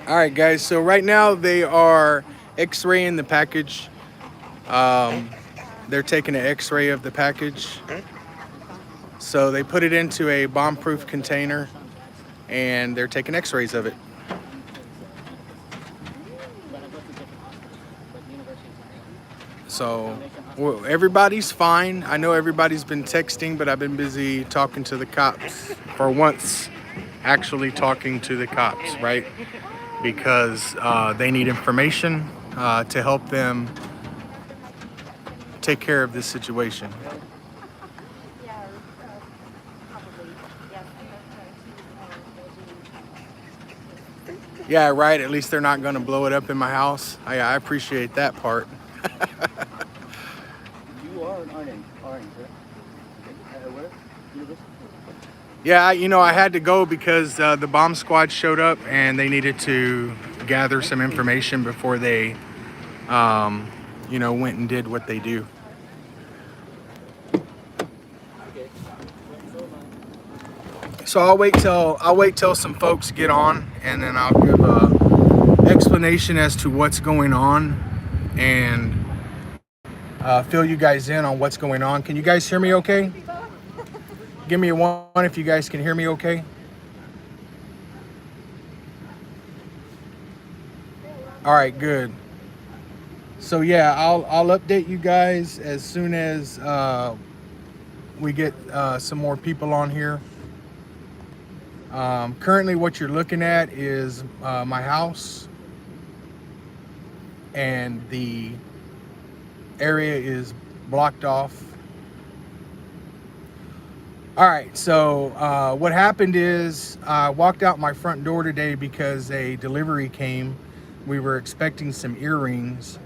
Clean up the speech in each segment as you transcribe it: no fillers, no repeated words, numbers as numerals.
All right, guys. So right now they are X-raying the package. Um, they're taking an X-ray of the package. So they put it into a bomb-proof container, and they're taking X-rays of it. So well, everybody's fine. I know everybody's been texting, but I've been busy talking to the cops. For once, actually talking to the cops, right? Because they need information to help them take care of this situation. Yeah, right. At least they're not going to blow it up in my house. I appreciate that part. You are an orange, right? Where? University? Yeah, I had to go because the bomb squad showed up and they needed to gather some information before they, went and did what they do. Okay. So I'll wait till some folks get on, and then I'll give a explanation as to what's going on, and fill you guys in on what's going on. Can you guys hear me okay? Give me a one if you guys can hear me okay. All right, good. So yeah, I'll update you guys as soon as we get some more people on here. Currently, what you're looking at is my house, and the area is blocked off. All right, so what happened is I walked out my front door today because a delivery came. We were expecting some earrings,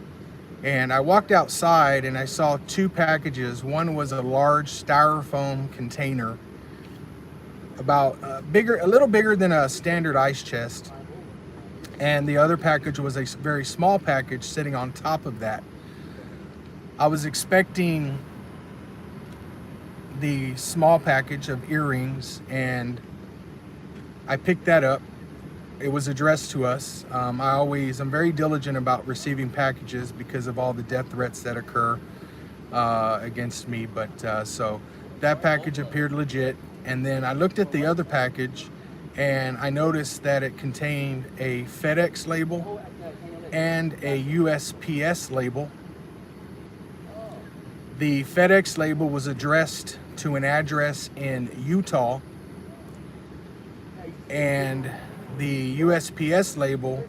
and I walked outside and I saw two packages. One was a large styrofoam container, about a little bigger than a standard ice chest, and the other package was a very small package sitting on top of that. I was expecting the small package of earrings, and I picked that up. It was addressed to us. I'm very diligent about receiving packages because of all the death threats that occur against me. But so that package appeared legit. And then I looked at the other package and I noticed that it contained a FedEx label and a USPS label. The FedEx label was addressed to an address in Utah, and the USPS label,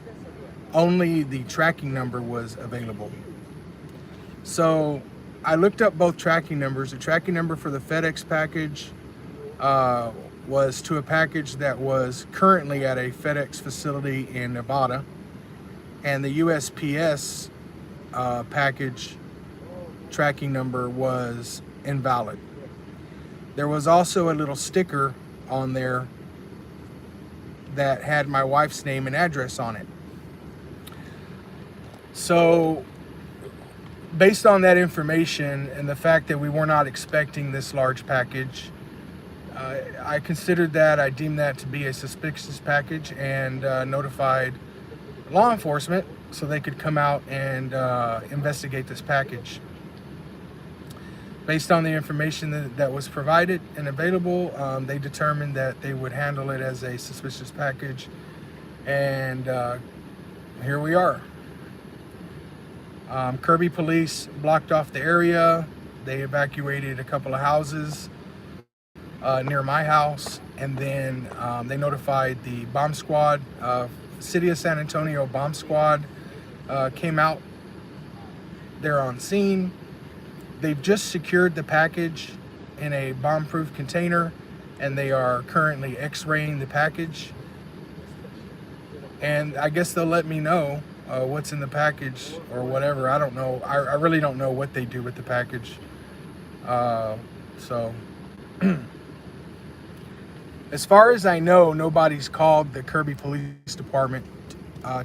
only the tracking number was available. So I looked up both tracking numbers. The tracking number for the FedEx package was to a package that was currently at a FedEx facility in Nevada, and the USPS package tracking number was invalid. There was also a little sticker on there that had my wife's name and address on it. So based on that information and the fact that we were not expecting this large package, I considered that, I deemed that to be a suspicious package, and notified law enforcement so they could come out and investigate this package. Based on the information that was provided and available, they determined that they would handle it as a suspicious package, and here we are. Kirby police blocked off the area. They evacuated a couple of houses near my house, and then they notified the bomb squad. City of San Antonio bomb squad came out. They're on scene. They've just secured the package in a bomb-proof container, and they are currently x-raying the package. And I guess they'll let me know what's in the package or whatever. I don't know. I really don't know what they do with the package. So as far as I know, nobody's called the Kirby Police Department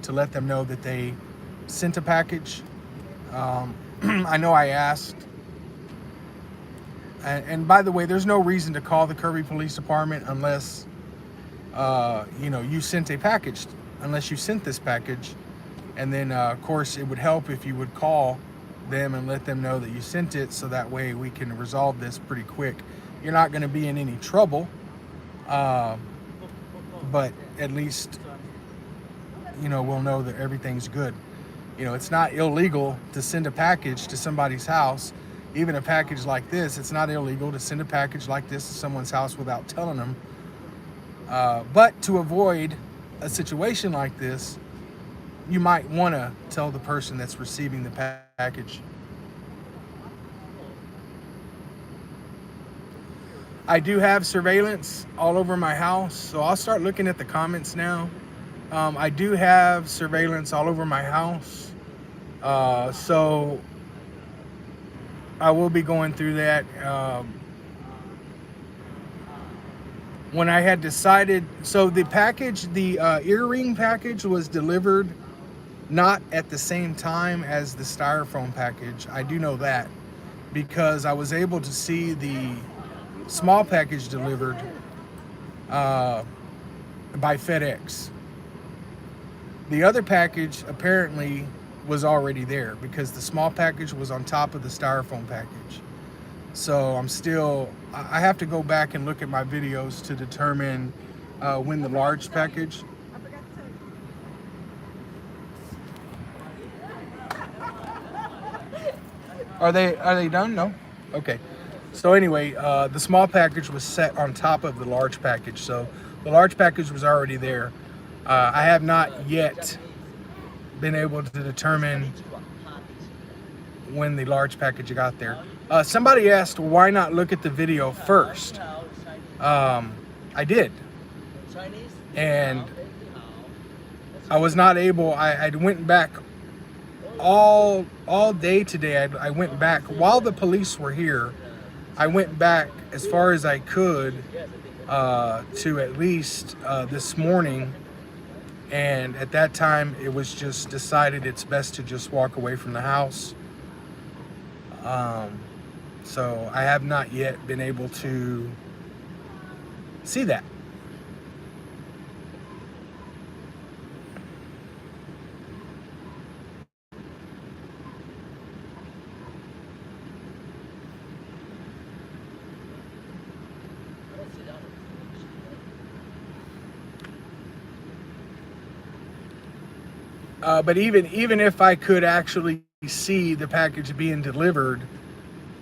to let them know that they sent a package. I know I asked. And by the way, there's no reason to call the Kirby Police Department unless, you sent a package unless you sent this package. And then of course it would help if you would call them and let them know that you sent it, so that way we can resolve this pretty quick. You're not going to be in any trouble, but at least, you know, we'll know that everything's good. You know, it's not illegal to send a package to somebody's house. Even a package like this, it's not illegal to send a package like this to someone's house without telling them. But to avoid a situation like this, you might want to tell the person that's receiving the package. I do have surveillance all over my house, so I'll start looking at the comments now. I do have surveillance all over my house, so I will be going through that. When I had decided, so the package, the earring package was delivered not at the same time as the styrofoam package. I do know that because I was able to see the small package delivered by FedEx. The other package apparently was already there because the small package was on top of the styrofoam package. So I have to go back and look at my videos to determine when the large package. Are they done? No? Okay. So anyway, the small package was set on top of the large package. So the large package was already there. I have not yet been able to determine when the large package got there. Somebody asked, why not look at the video first? I did. And I was not able, I went back all day today. I went back while the police were here. I went back as far as I could to at least this morning, and at that time it was just decided it's best to just walk away from the house. So I have not yet been able to see that. But even if I could actually see the package being delivered,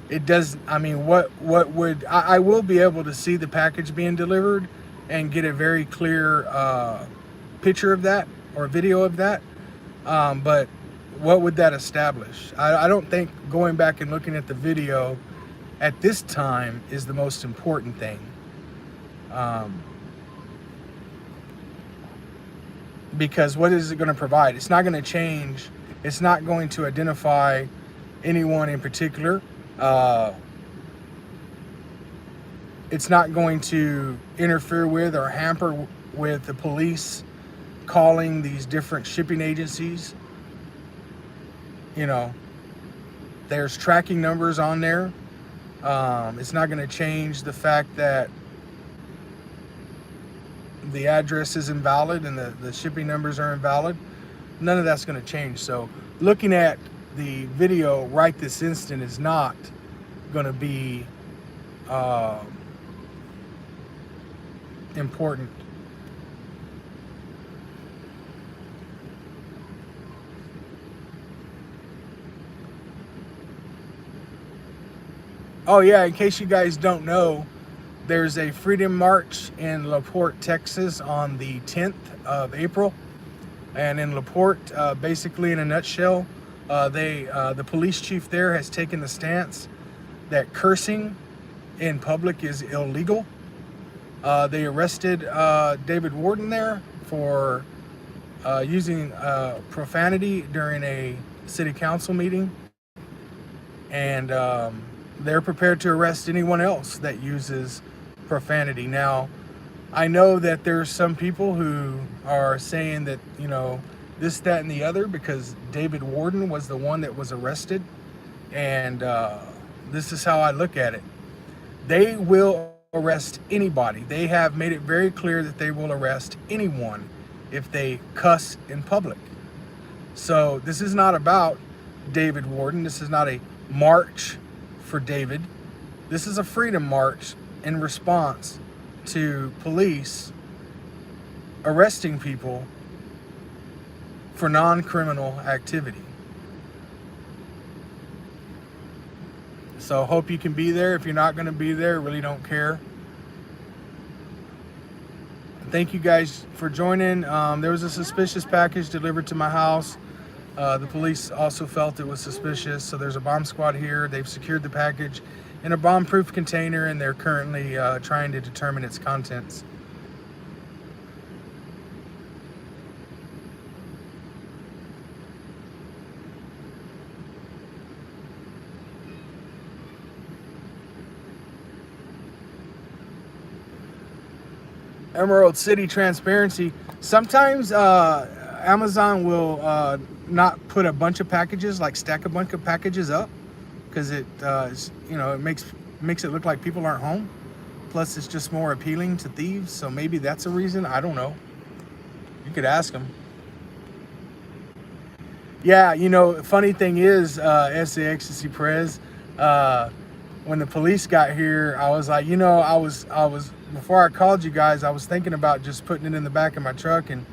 it does. I mean, what would I will be able to see the package being delivered and get a very clear picture of that or video of that. But what would that establish? I don't think going back and looking at the video at this time is the most important thing. Because what is it going to provide? It's not going to change. It's not going to identify anyone in particular. It's not going to interfere with or hamper with the police calling these different shipping agencies. You know, there's tracking numbers on there. It's not going to change the fact that the address is invalid and the shipping numbers are invalid. None of that's going to change. So looking at the video right this instant is not going to be important. Oh yeah, in case you guys don't know, there's a Freedom March in La Porte, Texas on the 10th of April. And in La Porte, basically in a nutshell, the police chief there has taken the stance that cursing in public is illegal. They arrested David Warden there for using profanity during a city council meeting. And they're prepared to arrest anyone else that uses profanity. Now, I know that there's some people who are saying that, you know, this, that, and the other, because David Warden was the one that was arrested. And this is how I look at it. They will arrest anybody. They have made it very clear that they will arrest anyone if they cuss in public. So this is not about David Warden. This is not a march for David. This is a freedom march in response to police arresting people for non-criminal activity. So hope you can be there. If you're not going to be there, really don't care. Thank you guys for joining. There was a suspicious package delivered to my house. The police also felt it was suspicious, so there's a bomb squad here. They've secured the package in a bomb-proof container, and they're currently trying to determine its contents. Emerald City transparency. Sometimes Amazon will not put a bunch of packages, like stack a bunch of packages up, because it it makes it look like people aren't home. Plus, it's just more appealing to thieves. So maybe that's a reason. I don't know. You could ask them. Yeah, funny thing is, SA Ecstasy Perez, when the police got here, I was like, I was before I called you guys, I was thinking about just putting it in the back of my truck and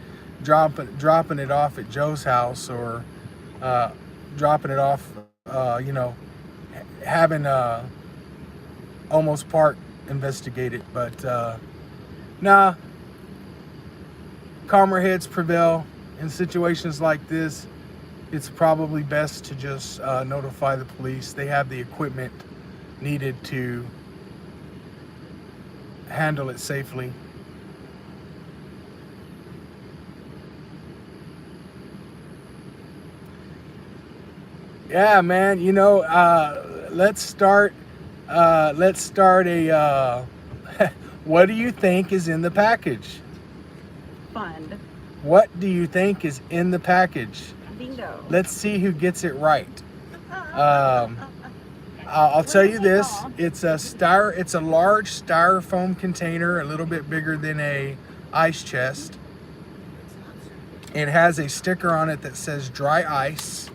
dropping it off at Joe's house, or dropping it off, having Almost Park investigate it. But nah, calmer heads prevail in situations like this. It's probably best to just notify the police. They have the equipment needed to handle it safely. Yeah, man, let's start a what do you think is in the package? Fund. What do you think is in the package? Bingo. Let's see who gets it right. I'll tell you this, it's a large styrofoam container, a little bit bigger than a ice chest. It has a sticker on it that says dry ice,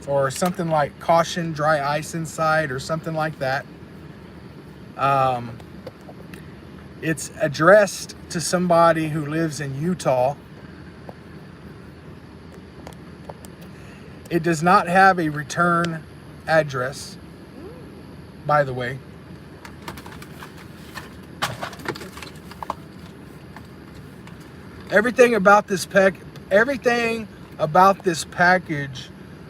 or something like caution dry ice inside, or something like that. It's addressed to somebody who lives in Utah. It does not have a return address, by the way. Everything about this package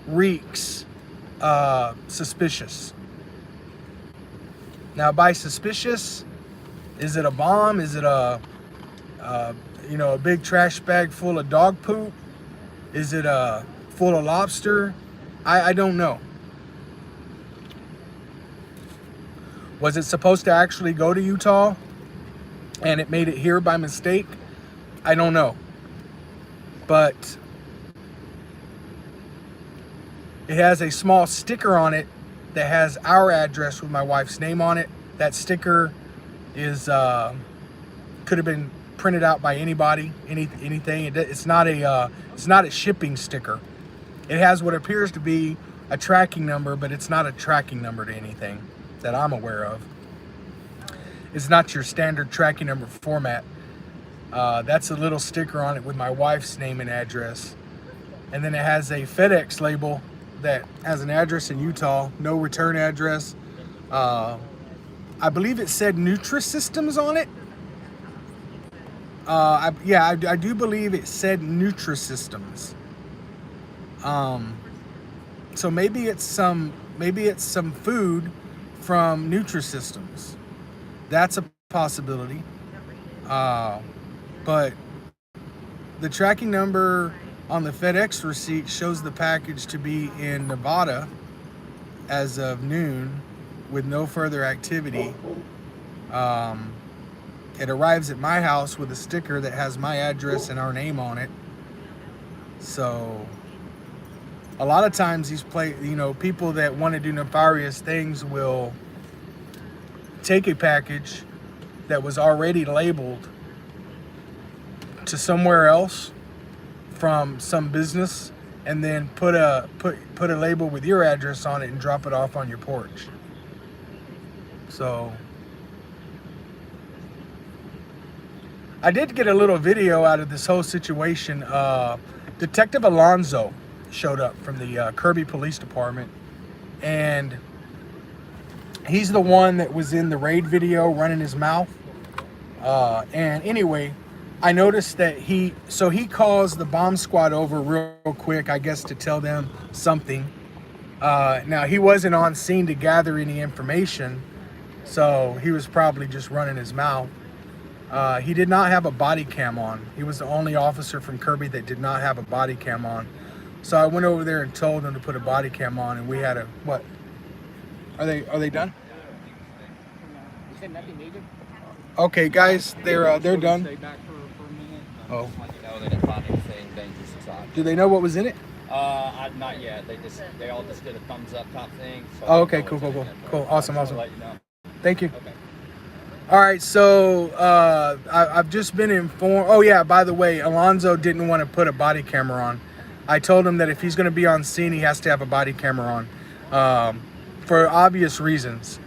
reeks suspicious. Now, by suspicious, is it a bomb? Is it a big trash bag full of dog poop? Is it full of lobster? I don't know. Was it supposed to actually go to Utah and it made it here by mistake? I don't know. But it has a small sticker on it that has our address with my wife's name on it. That sticker is could have been printed out by anybody, anything. It's not a shipping sticker. It has what appears to be a tracking number, but it's not a tracking number to anything that I'm aware of. It's not your standard tracking number format. That's a little sticker on it with my wife's name and address. And then it has a FedEx label that has an address in Utah, no return address. I believe it said Nutrisystems on it. I do believe it said Nutrisystems. So maybe it's some food from Nutrisystems. That's a possibility. But the tracking number on the FedEx receipt shows the package to be in Nevada as of noon with no further activity. It arrives at my house with a sticker that has my address and our name on it. So a lot of times people that want to do nefarious things will take a package that was already labeled, to somewhere else from some business and then put a label with your address on it and drop it off on your porch. So I did get a little video out of this whole situation. Detective Alonzo showed up from the Kirby Police Department, and he's the one that was in the raid video running his mouth. And anyway, I noticed that he calls the bomb squad over real quick, I guess to tell them something. Now, he wasn't on scene to gather any information, so he was probably just running his mouth. He did not have a body cam on. He was the only officer from Kirby that did not have a body cam on. So I went over there and told him to put a body cam on, and we had a, what? Are they done? You said nothing major? Okay, guys, they're done. Stay back for a minute. Oh. No, they didn't find anything dangerous inside. Do they know what was in it? Not yet. They all just did a thumbs up type thing. So Oh, okay, I don't know cool. what's in it, but Cool, I awesome, just awesome. wanna let you know. Thank you. Okay. All right, so I've just been informed. Oh yeah, by the way, Alonzo didn't want to put a body camera on. I told him that if he's going to be on scene, he has to have a body camera on, for obvious reasons.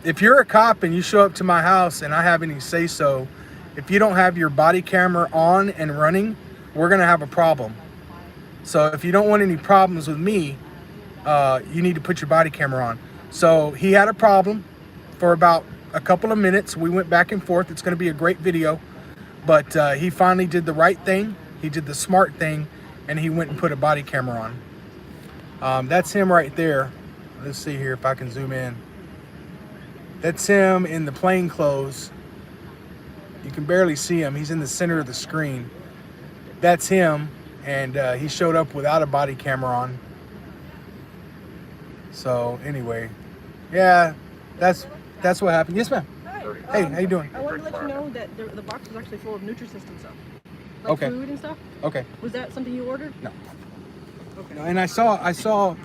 If you're a cop and you show up to my house and I have any say so, if you don't have your body camera on and running, we're going to have a problem. So if you don't want any problems with me, you need to put your body camera on. So he had a problem for about a couple of minutes. We went back and forth. It's going to be a great video. But he finally did the right thing. He did the smart thing. And he went and put a body camera on. That's him right there. Let's see here if I can zoom in. That's him in the plain clothes. You can barely see him. He's in the center of the screen. That's him. And he showed up without a body camera on. So anyway, yeah, that's what happened. Yes, ma'am. Hi. Hey, how you doing? I wanted to let you know that the box was actually full of Nutrisystem stuff. Like Okay. food and stuff. Okay. Was that something you ordered? No. Okay. No, and I saw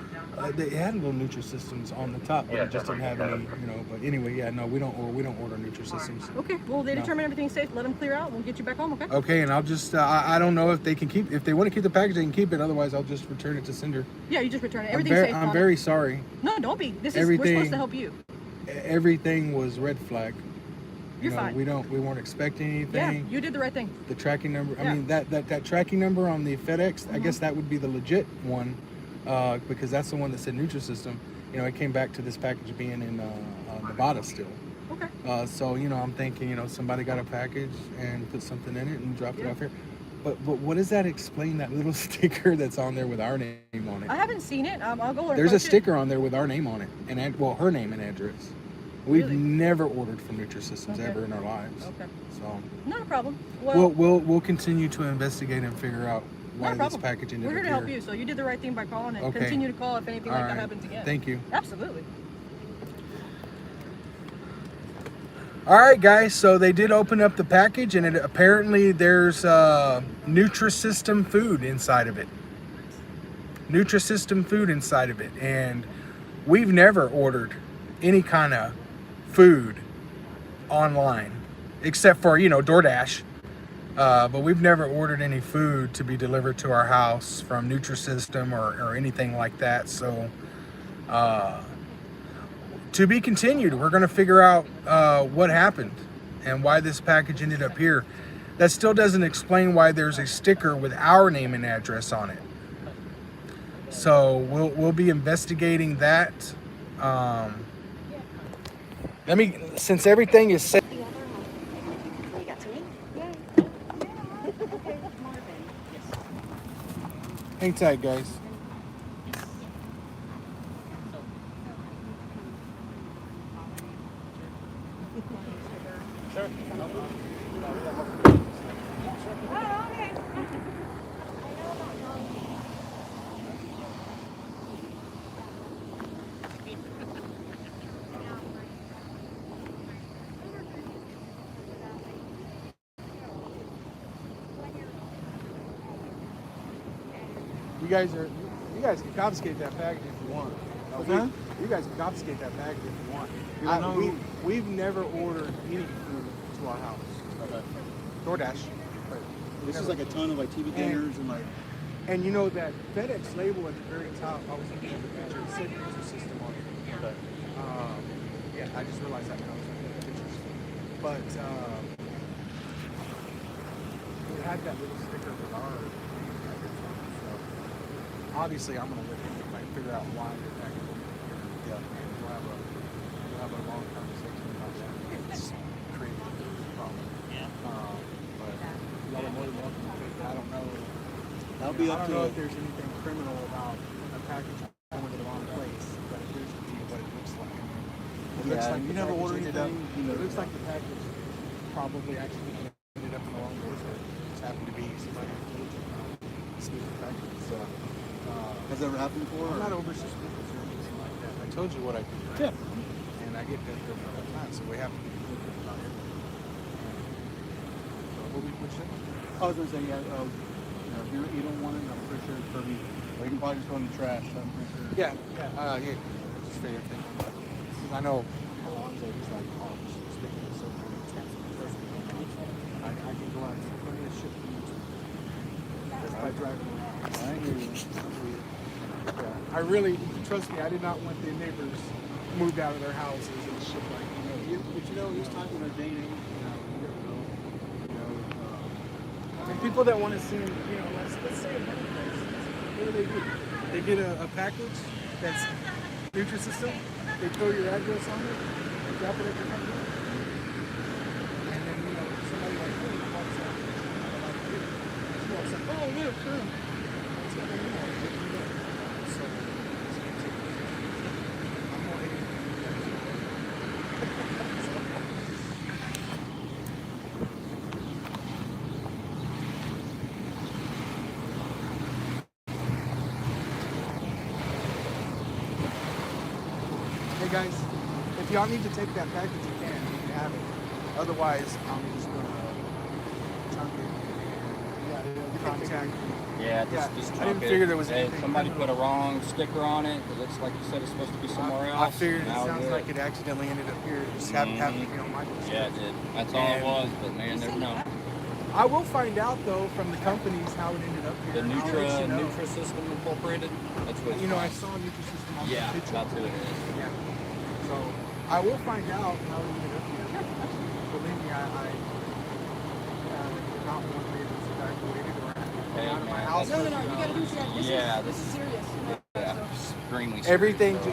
they had little Nutrisystems on the top, but it just didn't have any, But anyway, yeah, no, we don't order Nutrisystems. Okay. Well, they No. determine everything's safe. Let them clear out. We'll get you back home. Okay. Okay, and I'll just I don't know if they can keep, if they want to keep the package, they can keep it. Otherwise, I'll just return it to sender. Yeah, you just return it. Everything's safe. I'm Bob. very sorry. No, don't be. We're supposed to help you. Everything was red flag. You're fine. We weren't expecting Yeah, anything. you did the right thing. The tracking number. Yeah. I mean that tracking number on the FedEx. I guess that would be the legit one, because that's the one that said Nutrisystem. It came back to this package being in Nevada still. Okay. So I'm thinking somebody got a package and put something in it and dropped it Yeah. off here. But what does that explain? That little sticker that's on there with our name on it. I haven't seen it. I'll go. There's a approach it. sticker on there with our name on it and her name and address. We've Really? never ordered from Nutrisystems Okay. ever in our lives. Okay. So Not a problem. Well, we'll continue to investigate and figure out why not a this problem. package ended We're here up to help you. So you did the right thing by calling and Okay. continue to call if anything All like that right. happens again. Thank you. Absolutely. All right, guys. So they did open up the package, and apparently there's Nutrisystem food inside of it. Nutrisystem food inside of it, and we've never ordered any kind of food online, except for DoorDash. But we've never ordered any food to be delivered to our house from Nutrisystem or anything like that. So to be continued. We're going to figure out what happened and why this package ended up here. That still doesn't explain why there's a sticker with our name and address on it. So we'll be investigating that. Since everything is set. You got to me? Hang tight, guys. You guys can confiscate that package if you want. Huh? You guys can confiscate that package if you want. You don't know who- We've never ordered any food to our house. Okay. DoorDash. This is like a ton of like TV dinners and like. And you know that FedEx label at the very top, I was looking at the picture, it said Nutrisystem on it. Okay. Yeah, I just realized that when I was looking at the pictures. But it had that little sticker with our package on it. So obviously I'm gonna look at it, like figure out why they're packaging it here. Yeah. And we'll have a long conversation about that. It's creating a problem. Yeah. But y'all are more than welcome to take that. I don't know. That'll be I up don't know to. if there's anything criminal about a package going to the wrong place, but it appears to be what it looks like. It looks Yeah, like you the never package order ended up. anything, you know. It looks like the package probably actually ended up in the wrong place. It just happened to be somebody stealing the package. So Has that ever happened before? I'm not over suspicious or anything like that. I told you what I do. Right? Yeah. And I get that there all the time, so we have to be thinking about it. What we say? I was gonna say, yeah. If you don't want it, I'm pretty sure it's Kirby. Or you can probably just throw it in the trash. I'm pretty sure. Yeah. Just figure thing. Because I know Alonzo is like, oh, this thing is so good. I can go out and get plenty of shit from YouTube. Just by driving around. I hear you. Yeah. I really, trust me, I did not want the neighbors moved out of their houses and shit like that. But you know, this time in our day and age, you never know. And people that want to see, let's say a better place, what do? They get a package that's Nutrisystem, they throw your address on it, and drop it at your front door. And then, somebody like me walks out, like you, she walks up, oh, yeah, sure. That's what they want. So, I'm more idiot than you guys. Hey guys, if y'all need to take that package, you can have it. Otherwise, I'm just gonna chunk it and contact. Yeah, Yeah, just I chunk didn't it. figure there was Hey, anything somebody put criminal. a wrong sticker on it. It looks like you said it's supposed to be somewhere else. I figured it Now sounds we're like good. it accidentally ended up here. It just happened to be on my doorstep. Yeah, it did. That's all it And- was. But man, never know. I will find out though from the companies how it ended up The here. I'll let you know. Nutrisystem Incorporated. That's what. You know, I saw Nutrisystem on Yeah, the picture. that's who it is. Yeah. So I will find out how it ended up here. Believe me, I did not want neighbors evacuated or Hey, out of my man, house. No, you gotta do that. Yeah, This is serious. Yeah, extremely. serious, Everything so.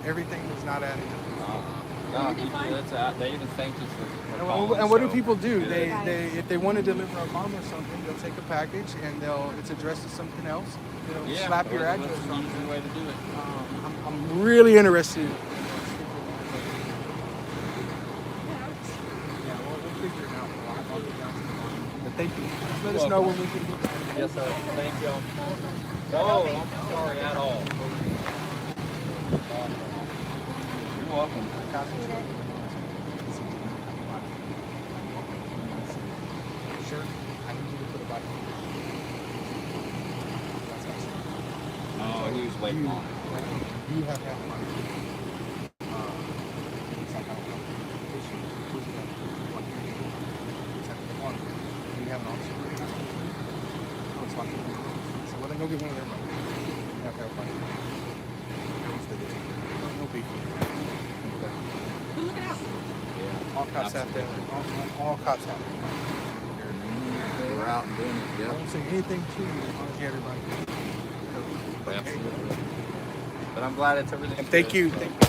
everything was not added. No, they even thanked us for calling. And what do so- people do? Yeah. They if they want to deliver a bomb or something, they'll take a package and it's addressed to something else. They'll Yeah, slap your that's address an on easy it. way to do it. I'm really interested. Yeah, we'll figure it out. I'll get down to the bottom. But thank you. Just let us know when we can get that. Yes, sir. Thank you. Oh, I'm sorry at all. You're welcome. Sure. I need you to put a button. That's awesome. Oh, he was waiting on it. You have that money. It's like, I don't know. You have an officer. Oh, it's like, so well, then go get one of their money. You have to have money. No beef. Look out. Yeah. All cops have that. All cops have that. They were out and doing it. I Yep. won't say anything to you as long as you have everybody. Absolutely. But I'm glad it's everything. And thank you. Thank you.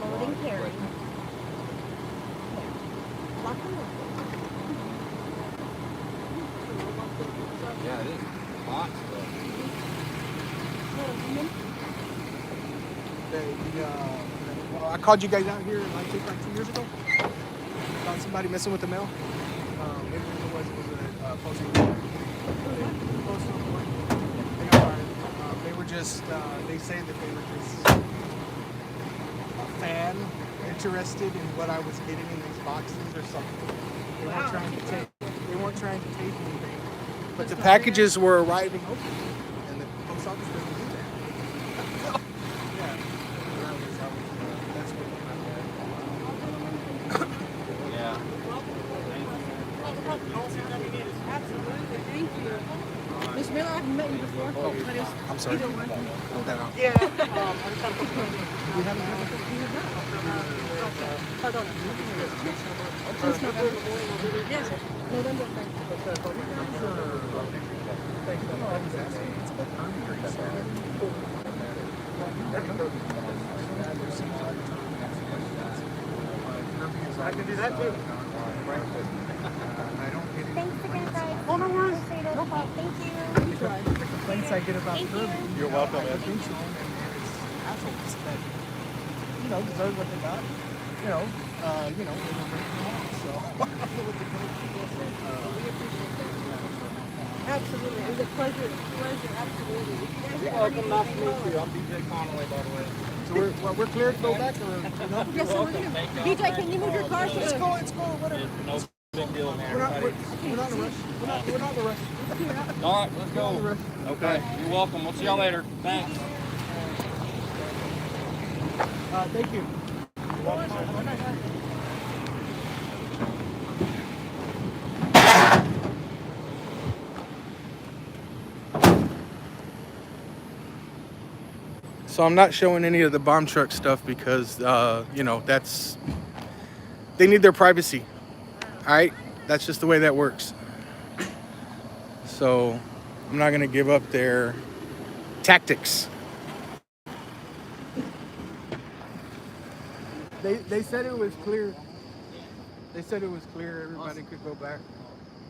Load and carry. Lock them up. Yeah, it is. Lots of Well, I called you guys out here like 2 years ago. Found somebody messing with the mail. Maybe it was a posting. They were just. They say that they were just a fan, interested in what I was getting in these boxes or something. They weren't trying to take. They weren't trying to take anything. But the packages were arriving open, and the post office doesn't do that. Yeah, that's what Yeah. Absolutely. Thank you. Miss Miller, I've met you before. I'm sorry. Either one. Hold that out. Yeah. We haven't Pardon. Since November. Yes. November 1st. I can do that too. Thanks again, guys. Oh, no worries. Appreciate it. Thank you. The complaints I get about Thank Kirby. you. You're welcome. It's assholes that, deserve what they got. They were breaking the law, so I don't know what to do. Absolutely. It was a pleasure. Absolutely. You're welcome. Nice to meet you. I'm DJ Conway, by the way. So we're clear to go back, or no? Yes, so we're gonna. Thank DJ, can you move your car? It's cool, whatever. No big deal, man. We're not Everybody. in a rush. We're not in a rush. All right, let's go. Okay, you're welcome. We'll see y'all later. Thanks. Thank you. So I'm not showing any of the bomb truck stuff because, that's, they need their privacy. All right? That's just the way that works. So I'm not going to give up their tactics. They said it was clear. They said it was clear. Everybody could go back.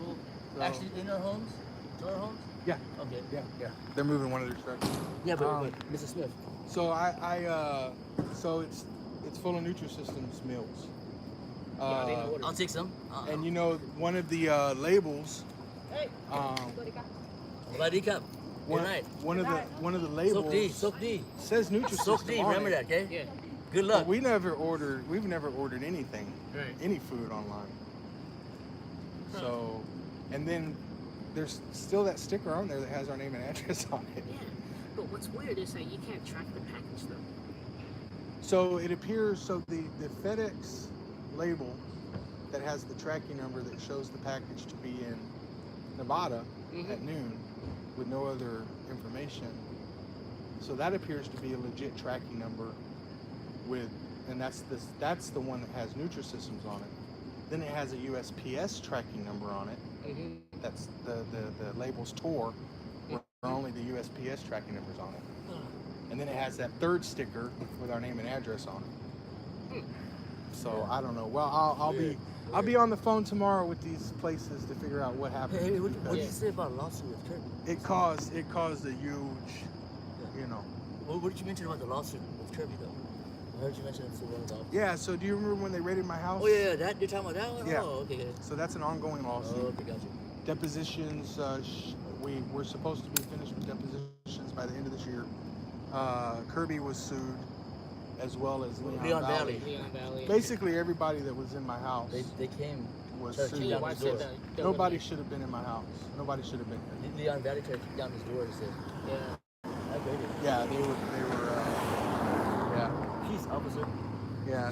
Well, So- actually, in our homes? To our homes? Yeah, Okay. yeah. They're moving one of their trucks. Yeah, but Mrs. Smith. So so it's full of Nutrisystems meals. I'll take some. And one of the labels, Barika. Good night. one of the labels Soak D. says Nutrisystems Soak D. on Remember it. that, okay? Yeah. Good But luck. we've never ordered anything, any food online. So, and then there's still that sticker on there that has our name and address on it. Yeah, but what's weird is that you can't track the package though. So it appears, the FedEx label that has the tracking number that shows the package to be in Nevada at noon with no other information. So that appears to be a legit tracking number and that's the one that has Nutrisystems on it. Then it has a USPS tracking number on it. That's the label's TOR, where only the USPS tracking number's on it. And then it has that third sticker with our name and address on it. So I don't know. Well, I'll be on the phone tomorrow with these places to figure out what happened. Hey, what did you say about a lawsuit with Kirby? It caused a huge, What did you mention about the lawsuit with Kirby, though? I heard you mention it to one of the officers. Yeah. So do you remember when they raided my house? Oh, yeah, that you're talking about that one? Yeah. Oh, okay, good. So that's an ongoing lawsuit. Oh, okay, gotcha. Depositions. We're supposed to be finished with depositions by the end of this year. Kirby was sued, as well as Leon Valley. Leon Valley. Basically, everybody that was in my house They came. was tried to sued. kick down Why his said door. that? Nobody should have been in my house. Nobody should have been here. Leon Valley tried to kick down his door and said, Yeah. I waited. Yeah, they were. Yeah. Peace, officer. Yeah.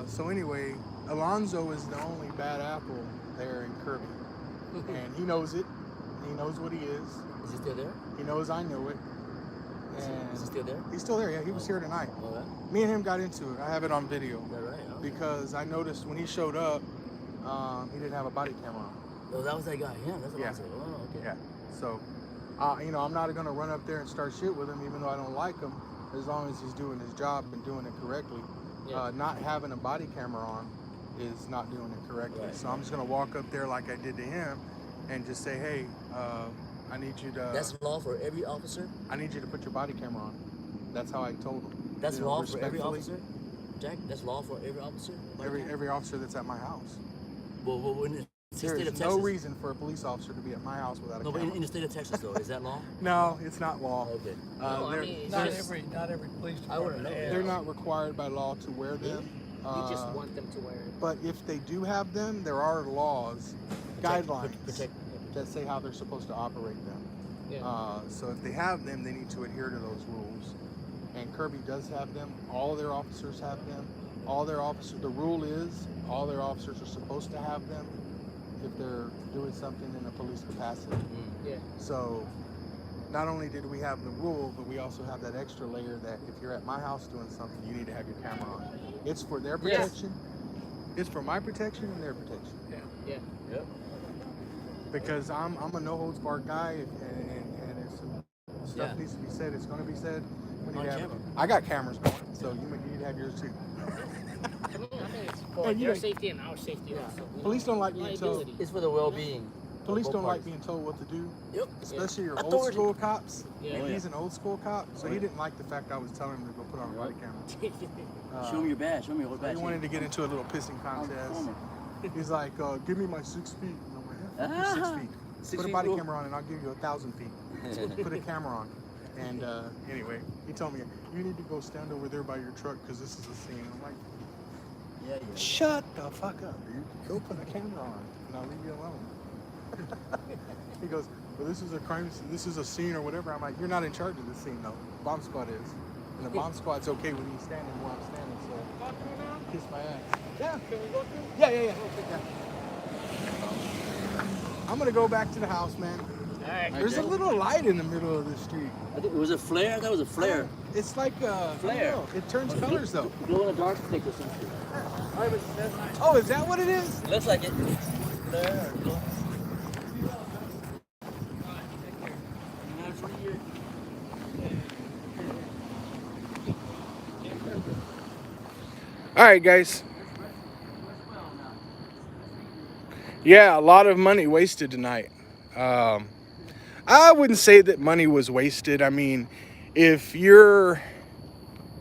So anyway, Alonzo is the only bad apple there in Kirby, and he knows it. He knows what he is. Is he still there? He knows I know it. Is And he still there? he's still there. Yeah, he was here tonight. All right. Me and him got into it. I have it on video Is that right? Oh. because I noticed when he showed up, he didn't have a body camera on. Oh, that was that guy. Yeah, that's what Yeah. I said. Oh, okay. Yeah. So, I'm not gonna run up there and start shit with him, even though I don't like him, as long as he's doing his job and doing it correctly. Yeah. Not having a body camera on is not doing it correctly. Right. So I'm just gonna walk up there like I did to him, and just say, hey, I need you to. That's law for every officer? I need you to put your body camera on. That's how I told him. That's law for every respectfully. officer? Jack, that's law for every officer? Every officer that's at my house. Well, in the There state of is Texas. no reason for a police officer to be at my house without a No, but camera. in the state of Texas, though, is that law? No, it's not law. Okay. No, I they're- mean, it's Not just, every police I wouldn't know. department They're has. not required by law to wear them. you just want them to wear it. But if they do have them, there are laws. guidelines Protect. that say how they're supposed to operate them. Yeah. So if they have them, they need to adhere to those rules. And Kirby does have them. All their officers have them. The rule is all their officers are supposed to have them if they're doing something in a police capacity. Yeah. So not only did we have the rule, but we also have that extra layer that if you're at my house doing something, you need to have your camera on. It's for their protection. It's for my protection and their protection. Yeah. Yep. Because I'm a no holds barred guy, and if some stuff needs to be said, it's going to be said. On camera. I got cameras going, so you need to have yours too. I mean, it's for And you their know- safety and our safety also. Police don't like being told. Liability. It's for the well-being. Police of don't both like parties. being told what to do, Yep. especially your old Authority. school cops. Yeah. And Oh, yeah. he's an old school cop, so he didn't like the fact I was telling him to go put on a body camera. Show me your badge. Show me your whole badge. He wanted to get into a little pissing contest. He's like, give me my 6 feet. And I'm like, "Yeah, 6 feet. 6 Put a feet body rule. camera on and I'll give you 1,000 feet. Put a camera on. And anyway, he told me, you need to go stand over there by your truck because this is a scene. I'm like, Yeah. shut the fuck up, dude. Go put a camera on and I'll leave you alone. He goes, well, this is a crime scene. This is a scene or whatever. I'm like, you're not in charge of the scene, though. Bomb squad is. And the bomb squad's okay with me standing where I'm standing, so kiss my ass. Yeah. Can we go through? Yeah. I'm going to go back to the house, man. Alright. There's a little light in the middle of the street. I think it was a flare. I thought it was a flare. It's like a Flare. It turns colors, though. Glow in the dark stick or something. Oh, is that what it is? It looks like it. Flare. Or glow. All right, guys. Yeah, a lot of money wasted tonight. I wouldn't say that money was wasted. I mean, if you're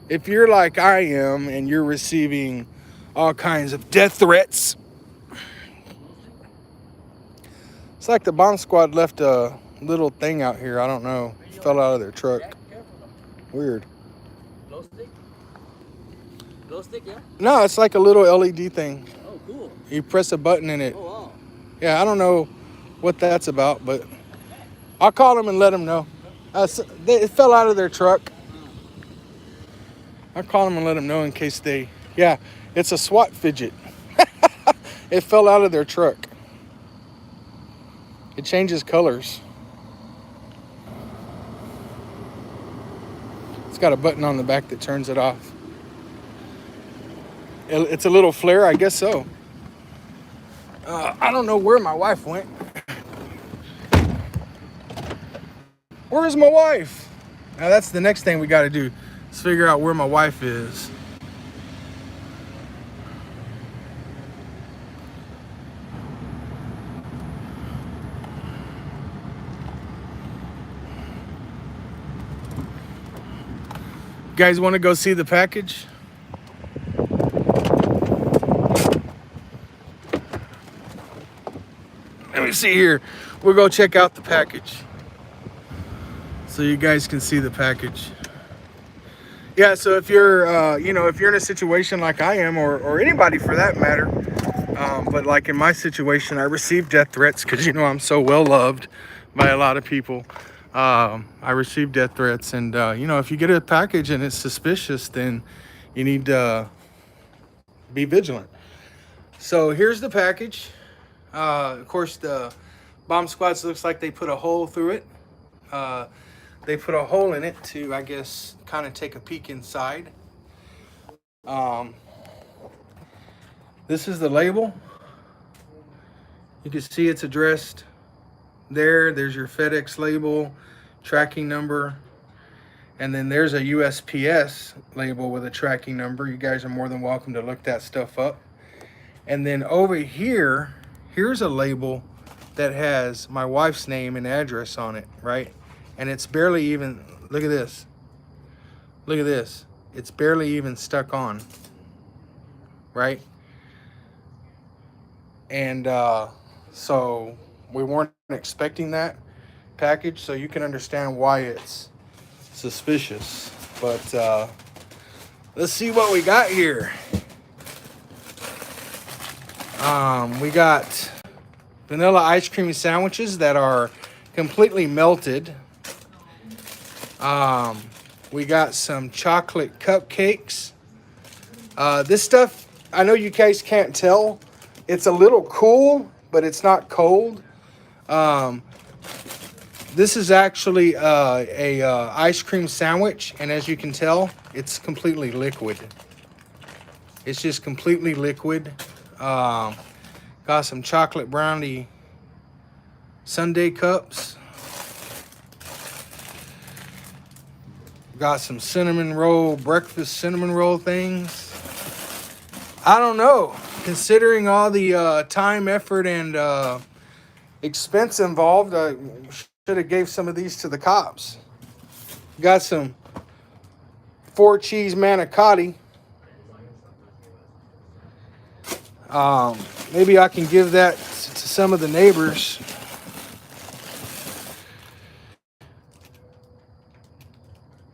like I am and you're receiving all kinds of death threats, it's like the bomb squad left a little thing out here. I don't know. Fell out of their truck. Weird. Glow stick? Glow stick, yeah? No, it's like a little LED thing. Oh, cool. You press a button and it. Oh, wow. Yeah, I don't know what that's about, but I'll call them and let them know. It fell out of their truck. I'll call them and let them know in case they... Yeah, it's a SWAT fidget. It fell out of their truck. It changes colors. It's got a button on the back that turns it off. It's a little flare, I guess so. I don't know where my wife went. Where's my wife? Now that's the next thing we got to do. Is figure out where my wife is. You guys want to go see the package? Let me see here. We'll go check out the package so you guys can see the package. Yeah, so if you're, if you're in a situation like I am, or anybody for that matter, but like in my situation, I received death threats because, I'm so well loved by a lot of people. I received death threats, and, if you get a package and it's suspicious, then you need to be vigilant. So here's the package. Of course, the bomb squads looks like they put a hole through it. They put a hole in it to, I guess, kind of take a peek inside. This is the label. You can see it's addressed there. There's your FedEx label, tracking number. And then there's a USPS label with a tracking number. You guys are more than welcome to look that stuff up. And then over here, here's a label that has my wife's name and address on it, right? And it's barely even, look at this. Look at this. It's barely even stuck on, right? And so we weren't expecting that package, so you can understand why it's suspicious. But let's see what we got here. We got vanilla ice cream sandwiches that are completely melted. We got some chocolate cupcakes. This stuff, I know you guys can't tell. It's a little cool, but it's not cold. This is actually a ice cream sandwich, and as you can tell, it's completely liquid. It's just completely liquid. Got some chocolate brownie sundae cups. Got some breakfast cinnamon roll things. I don't know. Considering all the time, effort, and expense involved, I should have gave some of these to the cops. Got some 4 cheese manicotti. Maybe I can give that to some of the neighbors.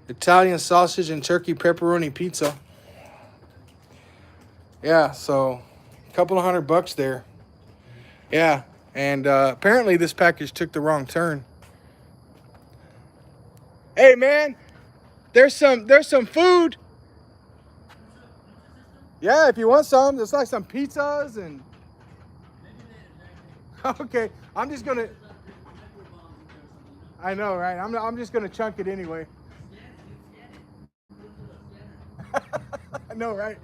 Italian sausage and turkey pepperoni pizza. Yeah, so a couple of $100 there. Yeah, and apparently this package took the wrong turn. Hey man, there's some food. Yeah, if you want some, there's like some pizzas and. Okay, I'm just gonna. I know, right? I'm just gonna chunk it anyway. I know, right?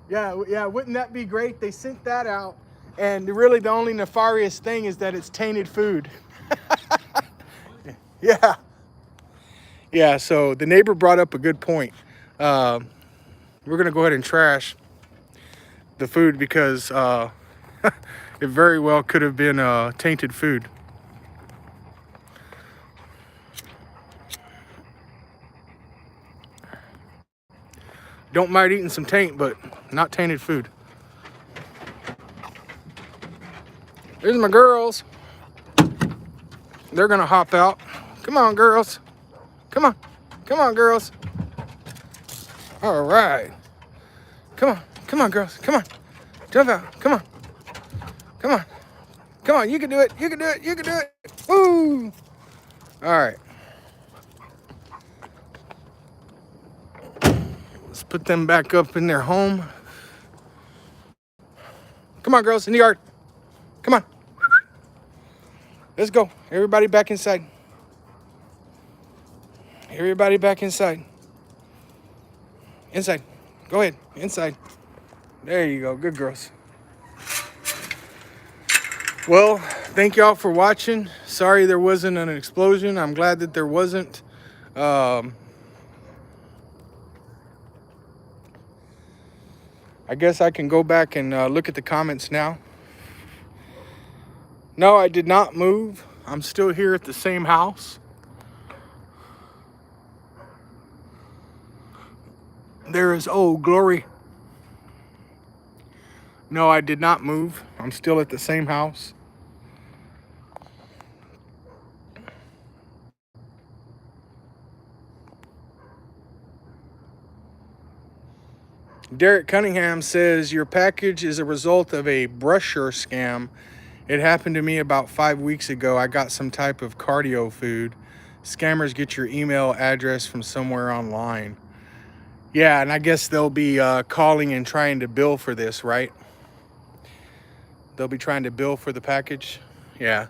Yeah, wouldn't that be great? They sent that out, and really the only nefarious thing is that it's tainted food. Yeah, so the neighbor brought up a good point. We're gonna go ahead and trash the food because it very well could have been tainted food. Don't mind eating some taint, but not tainted food. There's my girls. They're gonna hop out. Come on, girls. Come on. Come on, girls. All right. Come on. Come on, girls. Come on. Jump out. Come on. Come on. Come on. You can do it. You can do it. You can do it. Woo! All right. Let's put them back up in their home. Come on, girls, in the yard. Come on. Let's go. Everybody back inside. Everybody back inside. Inside. Go ahead. Inside. There you go. Good girls. Well, thank y'all for watching. Sorry there wasn't an explosion. I'm glad that there wasn't. I guess I can go back and look at the comments now. No, I did not move. I'm still here at the same house. There is, oh, glory. No, I did not move. I'm still at the same house. Derek Cunningham says, your package is a result of a brusher scam. It happened to me about 5 weeks ago. I got some type of cardio food. Scammers get your email address from somewhere online. Yeah, and I guess they'll be calling and trying to bill for this, right? They'll be trying to bill for the package. Yeah.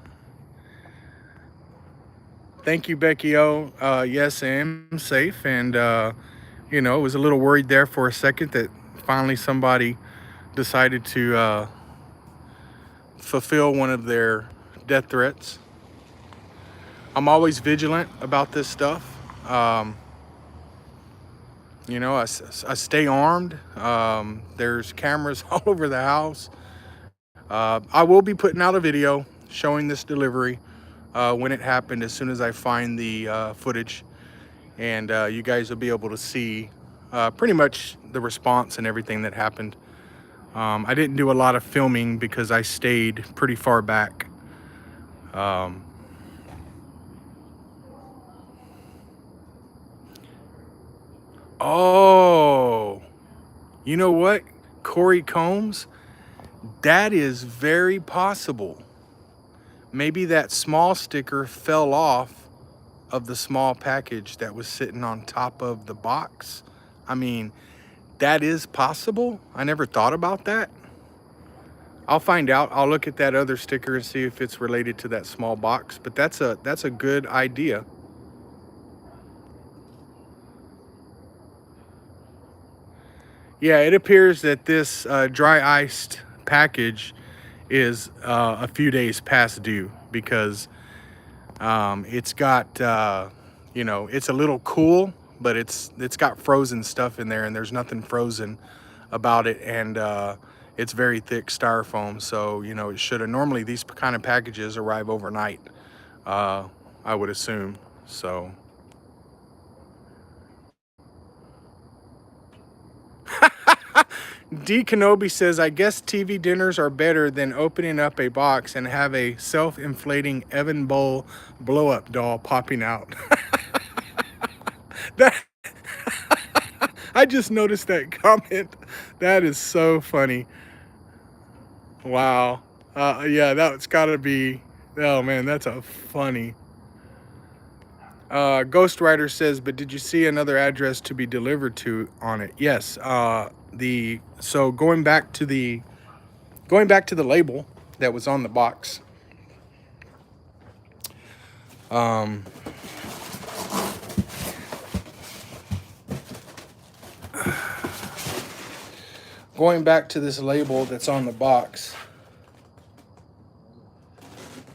Thank you, Becky O. Yes, I am safe. And, you know, was a little worried there for a second that finally somebody decided to fulfill one of their death threats. I'm always vigilant about this stuff. You know, I stay armed. There's cameras all over the house. I will be putting out a video showing this delivery when it happened as soon as I find the footage. And you guys will be able to see pretty much the response and everything that happened. I didn't do a lot of filming because I stayed pretty far back. Oh, you know what? Corey Combs, That is very possible. Maybe that small sticker fell off of the small package that was sitting on top of the box. I mean, that is possible. I never thought about that. I'll find out. I'll look at that other sticker and see if it's related to that small box, but that's a good idea. Yeah, it appears that this dry iced package is a few days past due because it's got you know, it's a little cool, but it's got frozen stuff in there, and there's nothing frozen about it, and it's very thick styrofoam, so you know, it should have normally, these kind of packages arrive overnight, I would assume. So D Kenobi says, I guess TV dinners are better than opening up a box and have a self-inflating Evan Bowl blow-up doll popping out. That I just noticed that comment. That is so funny. Wow. Yeah, that's gotta be, oh man, that's a funny. Ghost Rider says, but did you see another address to be delivered to on it? Yes. So going back to the label that was on the box. Going back to this label that's on the box,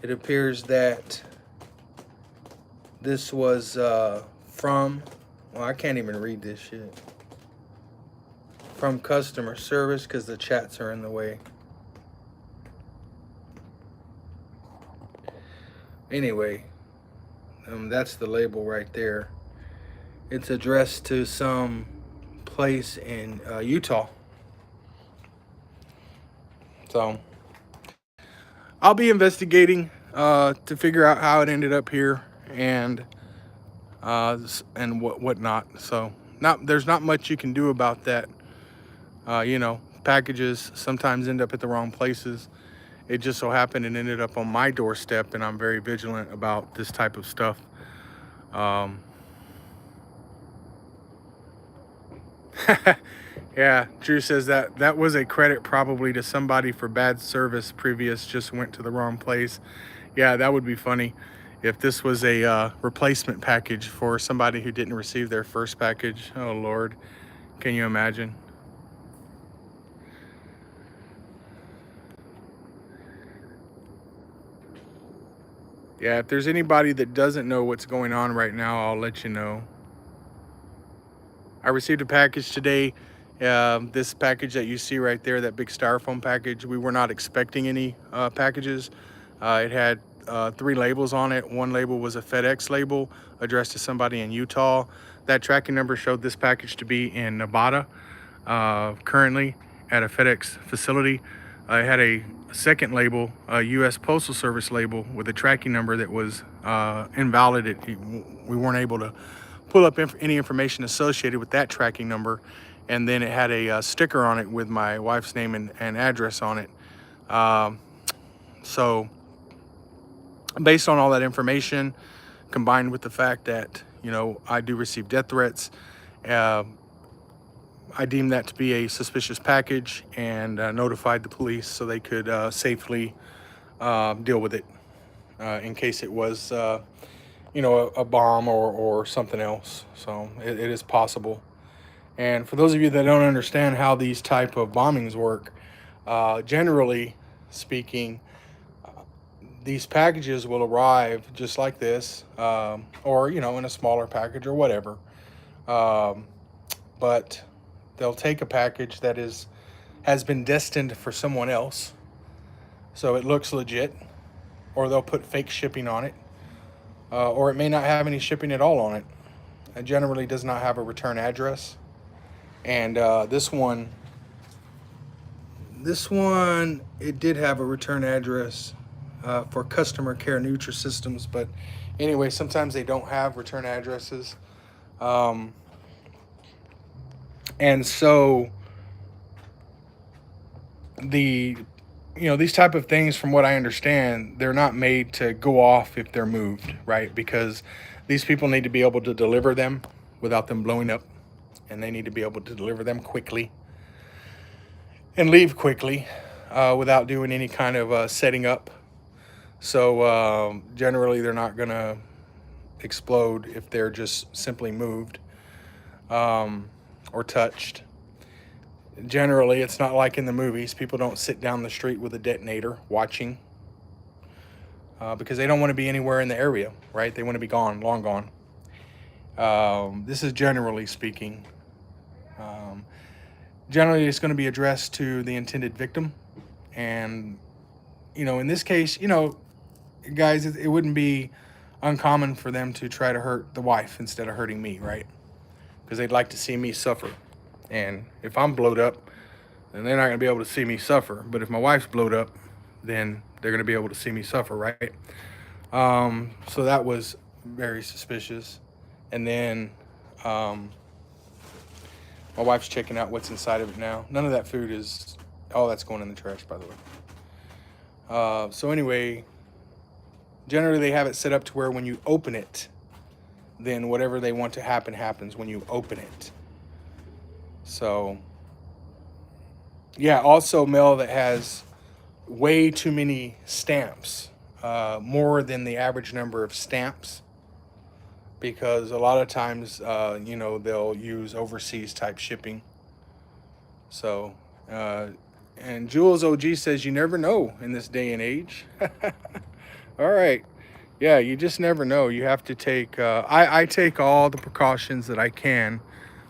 it appears that this was from, well, I can't even read this shit. From customer service, because the chats are in the way. Anyway, that's the label right there. It's addressed to some place in Utah. So I'll be investigating to figure out how it ended up here and whatnot. So there's not much you can do about that. You know, packages sometimes end up at the wrong places. It just so happened it ended up on my doorstep, and I'm very vigilant about this type of stuff. Yeah, Drew says that was a credit probably to somebody for bad service previous, just went to the wrong place. Yeah, that would be funny if this was a replacement package for somebody who didn't receive their first package. Oh Lord, can you imagine? Yeah, if there's anybody that doesn't know what's going on right now, I'll let you know. I received a package today. This package that you see right there, that big styrofoam package, we were not expecting any packages. It had 3 labels on it. One label was a FedEx label addressed to somebody in Utah. That tracking number showed this package to be in Nevada, currently at a FedEx facility. It had a second label, a U.S. Postal Service label with a tracking number that was invalid. We weren't able to pull up any information associated with that tracking number. And then it had a sticker on it with my wife's name and address on it. So based on all that information, combined with the fact that, you know, I do receive death threats, I deemed that to be a suspicious package and notified the police so they could safely deal with it in case it was, you know, a bomb or something else. So it is possible. And for those of you that don't understand how these type of bombings work, generally speaking, these packages will arrive just like this, or, you know, in a smaller package or whatever. But they'll take a package that has been destined for someone else, so it looks legit, or they'll put fake shipping on it, or it may not have any shipping at all on it. It generally does not have a return address. And this one, it did have a return address for customer care Nutrisystems, but anyway, sometimes they don't have return addresses. And so the these type of things, from what I understand, they're not made to go off if they're moved, right? Because these people need to be able to deliver them without them blowing up, and they need to be able to deliver them quickly and leave quickly without doing any kind of setting up. So generally, they're not going to explode if they're just simply moved or touched. Generally, it's not like in the movies. People don't sit down the street with a detonator watching because they don't want to be anywhere in the area, right? They want to be gone, long gone. This is generally speaking. Generally, it's going to be addressed to the intended victim. And, in this case, guys, it wouldn't be uncommon for them to try to hurt the wife instead of hurting me, right? Because they'd like to see me suffer. And if I'm blowed up, then they're not going to be able to see me suffer. But if my wife's blowed up, then they're going to be able to see me suffer, right? So that was very suspicious. And then my wife's checking out what's inside of it now. None of that food is, all that's going in the trash, by the way. So anyway, generally they have it set up to where when you open it, then whatever they want to happen happens when you open it. So, yeah, also mail that has way too many stamps, more than the average number of stamps, because a lot of times, they'll use overseas type shipping. So, and Jules OG says you never know in this day and age. All right. Yeah, you just never know. You have to take, I take all the precautions that I can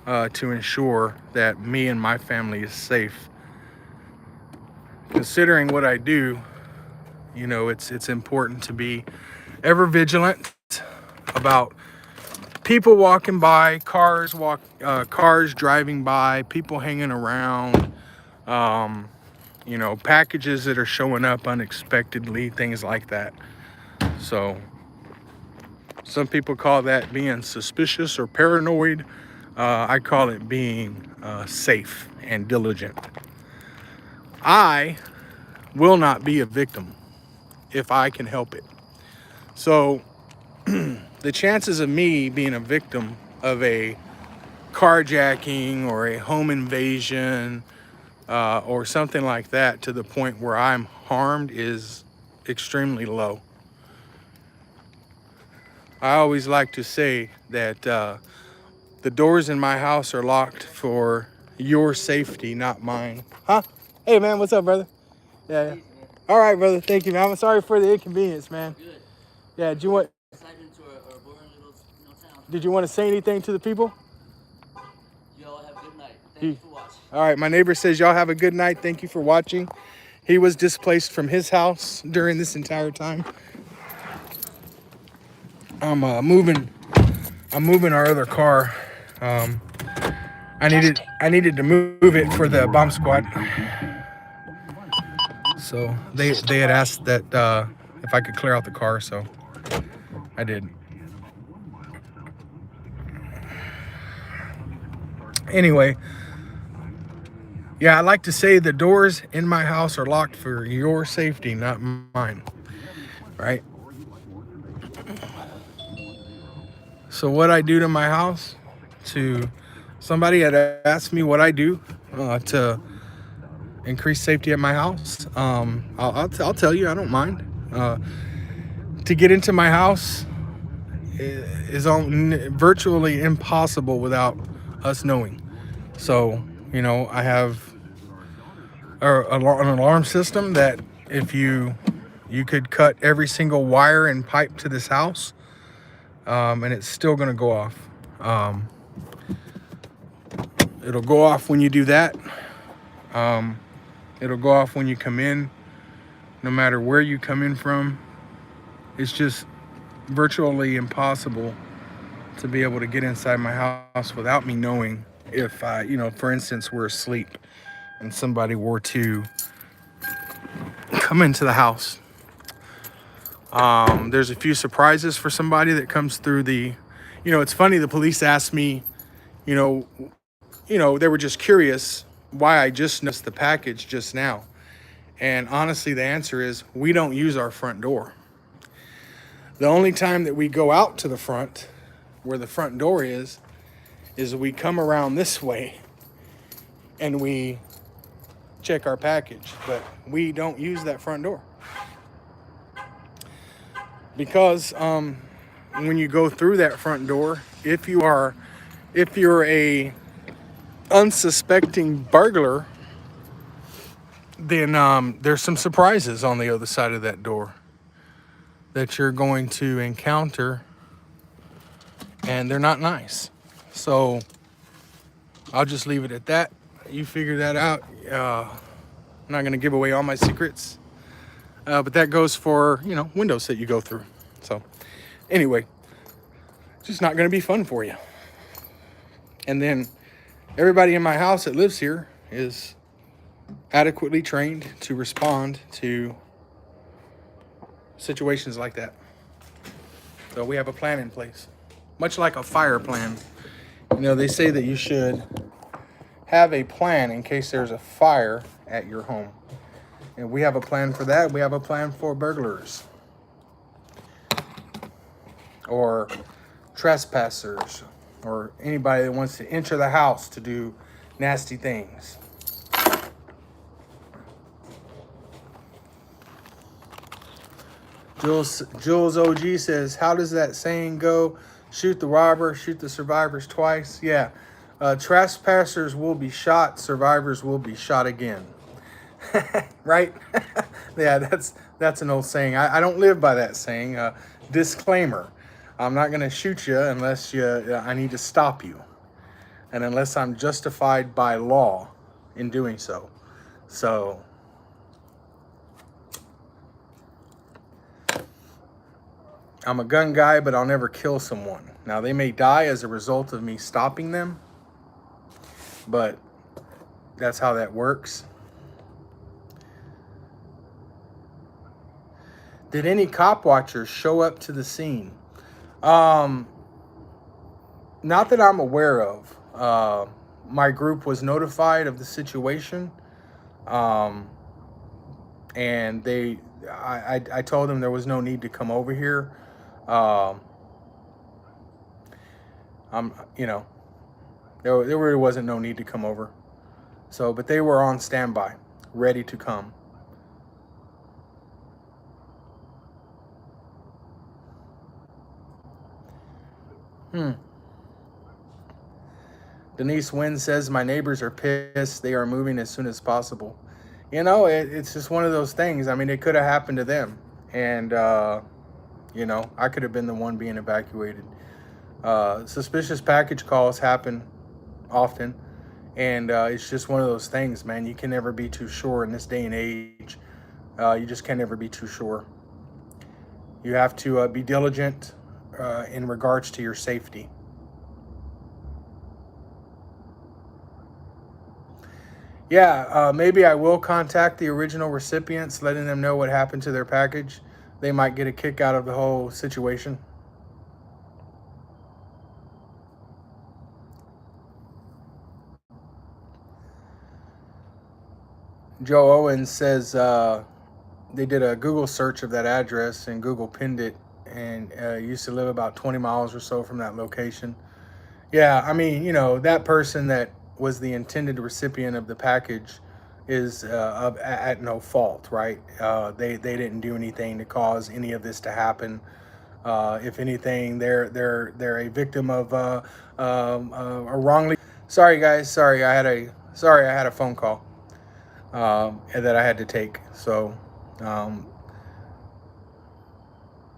to ensure that me and my family is safe. Considering what I do, it's important to be ever vigilant about people walking by, cars driving by, people hanging around, packages that are showing up unexpectedly, things like that. So some people call that being suspicious or paranoid. I call it being safe and diligent. I will not be a victim if I can help it. So the chances of me being a victim of a carjacking or a home invasion or something like that to the point where I'm harmed is extremely low. I always like to say that the doors in my house are locked for your safety, not mine. Huh? Hey, man, what's up, brother? Yeah. All right, brother. Thank you, man. I'm sorry for the inconvenience, man. Good. Yeah, do you want... Slide into our boring little, town. Did you want to say anything to the people? Y'all have a good night. Thank you for watching. All right, my neighbor says y'all have a good night. Thank you for watching. He was displaced from his house during this entire time. I'm moving our other car. I needed to move it for the bomb squad. So they had asked that if I could clear out the car, so I did. Anyway, yeah, I like to say the doors in my house are locked for your safety, not mine, right? So what I do to my house, somebody had asked me what I do to increase safety at my house. I'll tell you, I don't mind. To get into my house is virtually impossible without us knowing. So, I have an alarm system that if you could cut every single wire and pipe to this house, and it's still gonna go off. It'll go off when you do that. It'll go off when you come in, no matter where you come in from. It's just virtually impossible to be able to get inside my house without me knowing if I, for instance, we're asleep and somebody were to come into the house. There's a few surprises for somebody that comes through it's funny, the police asked me, they were just curious why I just noticed the package just now. And honestly, the answer is we don't use our front door. The only time that we go out to the front, where the front door is we come around this way and we check our package. But we don't use that front door. Because when you go through that front door, if you're a unsuspecting burglar, then there's some surprises on the other side of that door that you're going to encounter, and they're not nice. So I'll just leave it at that. You figure that out. I'm not going to give away all my secrets, but that goes for, you know, windows that you go through. So anyway, just not going to be fun for you. And then everybody in my house that lives here is adequately trained to respond to situations like that. So we have a plan in place, much like a fire plan. You know, they say that you should have a plan in case there's a fire at your home. And we have a plan for that. We have a plan for burglars or trespassers or anybody that wants to enter the house to do nasty things. Jules OG says, how does that saying go? Shoot the robber, shoot the survivors twice. Yeah. Trespassers will be shot, survivors will be shot again. Right? Yeah, that's an old saying. I don't live by that saying. Disclaimer. I'm not going to shoot you unless I need to stop you. And unless I'm justified by law in doing so. So I'm a gun guy, but I'll never kill someone. Now, they may die as a result of me stopping them, but that's how that works. Did any cop watchers show up to the scene? Not that I'm aware of. My group was notified of the situation, and I told them there was no need to come over here. You know, there really wasn't no need to come over. So, but they were on standby, ready to come. Denise Wynn says, my neighbors are pissed. They are moving as soon as possible. You know, it's just one of those things. I mean, it could have happened to them. And, you know, I could have been the one being evacuated. Suspicious package calls happen often. And it's just one of those things, man. You can never be too sure in this day and age. You just can never be too sure. You have to be diligent in regards to your safety. Yeah, maybe I will contact the original recipients, letting them know what happened to their package. They might get a kick out of the whole situation. Joe Owens says they did a Google search of that address and Google pinned it, and used to live about 20 miles or so from that location. Yeah, I mean, you know, that person that was the intended recipient of the package is at no fault, right? They didn't do anything to cause any of this to happen. If anything, they're a victim of a wrongly. Sorry guys, sorry I had a phone call that I had to take. So